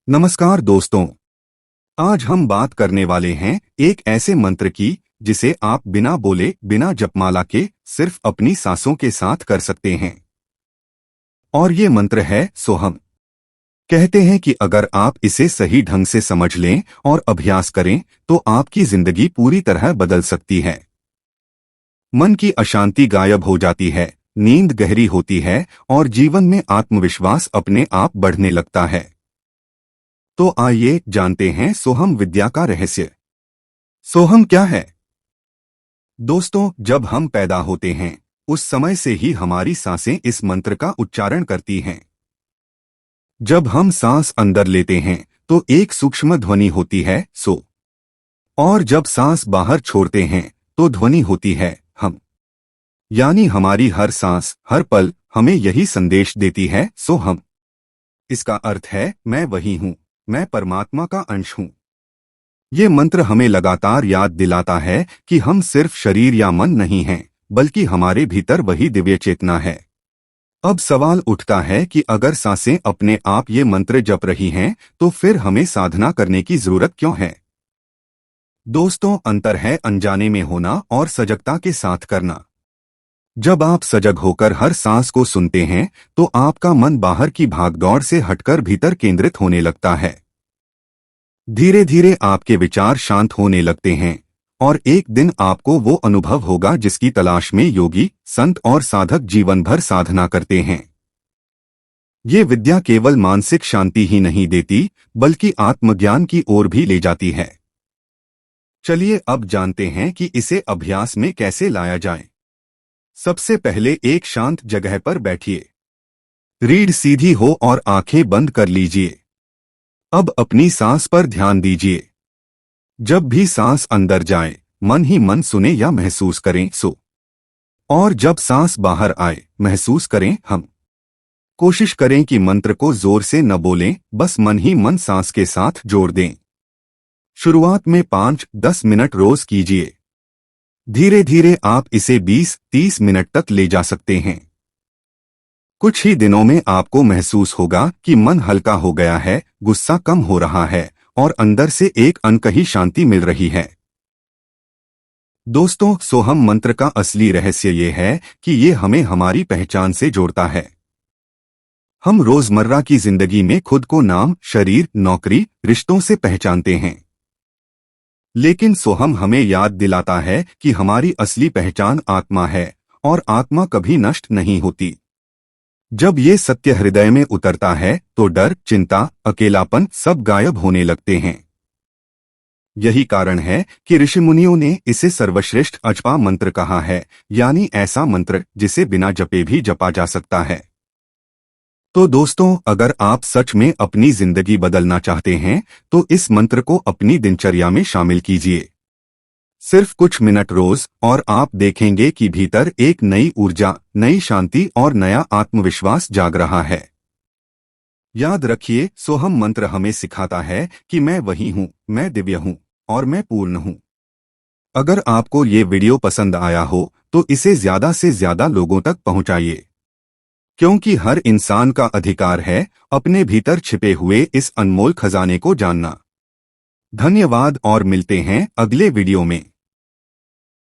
नमस्कार दोस्तों। आज हम बात करने वाले हैं एक ऐसे मंत्र की जिसे आप बिना बोले बिना जपमाला के सिर्फ अपनी सांसों के साथ कर सकते हैं। और ये मंत्र है सोहम। कहते हैं कि अगर आप इसे सही ढंग से समझ लें और अभ्यास करें तो आपकी जिंदगी पूरी तरह बदल सकती है। मन की अशांति गायब हो जाती है, नींद गहरी होती है और जीवन में आत्मविश्वास अपने आप बढ़ने लगता है। तो आइए जानते हैं सोहम विद्या का रहस्य। सोहम क्या है? दोस्तों, जब हम पैदा होते हैं उस समय से ही हमारी सांसें इस मंत्र का उच्चारण करती हैं। जब हम सांस अंदर लेते हैं तो एक सूक्ष्म ध्वनि होती है सो, और जब सांस बाहर छोड़ते हैं तो ध्वनि होती है हम। यानी हमारी हर सांस हर पल हमें यही संदेश देती है सोहम। इसका अर्थ है मैं वही हूँ, मैं परमात्मा का अंश हूँ। ये मंत्र हमें लगातार याद दिलाता है कि हम सिर्फ शरीर या मन नहीं हैं, बल्कि हमारे भीतर वही दिव्य चेतना है। अब सवाल उठता है कि अगर सांसें अपने आप ये मंत्र जप रही हैं, तो फिर हमें साधना करने की जरूरत क्यों है? दोस्तों, अंतर है अनजाने में होना और सजगता के साथ करना। जब आप सजग होकर हर सांस को सुनते हैं तो आपका मन बाहर की भागदौड़ से हटकर भीतर केंद्रित होने लगता है। धीरे धीरे आपके विचार शांत होने लगते हैं और एक दिन आपको वो अनुभव होगा जिसकी तलाश में योगी, संत और साधक जीवन भर साधना करते हैं। ये विद्या केवल मानसिक शांति ही नहीं देती, बल्कि आत्मज्ञान की ओर भी ले जाती है। चलिए अब जानते हैं कि इसे अभ्यास में कैसे लाया जाए। सबसे पहले एक शांत जगह पर बैठिए। रीढ़ सीधी हो और आंखें बंद कर लीजिए। अब अपनी सांस पर ध्यान दीजिए। जब भी सांस अंदर जाए मन ही मन सुने या महसूस करें सो, और जब सांस बाहर आए महसूस करें हम। कोशिश करें कि मंत्र को जोर से न बोलें, बस मन ही मन सांस के साथ जोड़ दें। शुरुआत में 5-10 मिनट रोज कीजिए। धीरे धीरे आप इसे 20-30 मिनट तक ले जा सकते हैं। कुछ ही दिनों में आपको महसूस होगा कि मन हल्का हो गया है, गुस्सा कम हो रहा है और अंदर से एक अनकही शांति मिल रही है। दोस्तों, सोहम मंत्र का असली रहस्य ये है कि ये हमें हमारी पहचान से जोड़ता है। हम रोजमर्रा की जिंदगी में खुद को नाम, शरीर, नौकरी, रिश्तों से पहचानते हैं, लेकिन सोहम हमें याद दिलाता है कि हमारी असली पहचान आत्मा है और आत्मा कभी नष्ट नहीं होती। जब ये सत्य हृदय में उतरता है तो डर, चिंता, अकेलापन सब गायब होने लगते हैं। यही कारण है कि ऋषिमुनियों ने इसे सर्वश्रेष्ठ अजपा मंत्र कहा है, यानी ऐसा मंत्र जिसे बिना जपे भी जपा जा सकता है। तो दोस्तों, अगर आप सच में अपनी जिंदगी बदलना चाहते हैं तो इस मंत्र को अपनी दिनचर्या में शामिल कीजिए। सिर्फ कुछ मिनट रोज और आप देखेंगे कि भीतर एक नई ऊर्जा, नई शांति और नया आत्मविश्वास जाग रहा है। याद रखिए, सोहम मंत्र हमें सिखाता है कि मैं वही हूँ, मैं दिव्य हूँ और मैं पूर्ण हूँ। अगर आपको ये वीडियो पसंद आया हो तो इसे ज्यादा से ज्यादा लोगों तक पहुंचाइए, क्योंकि हर इंसान का अधिकार है अपने भीतर छिपे हुए इस अनमोल खजाने को जानना। धन्यवाद और मिलते हैं अगले वीडियो में।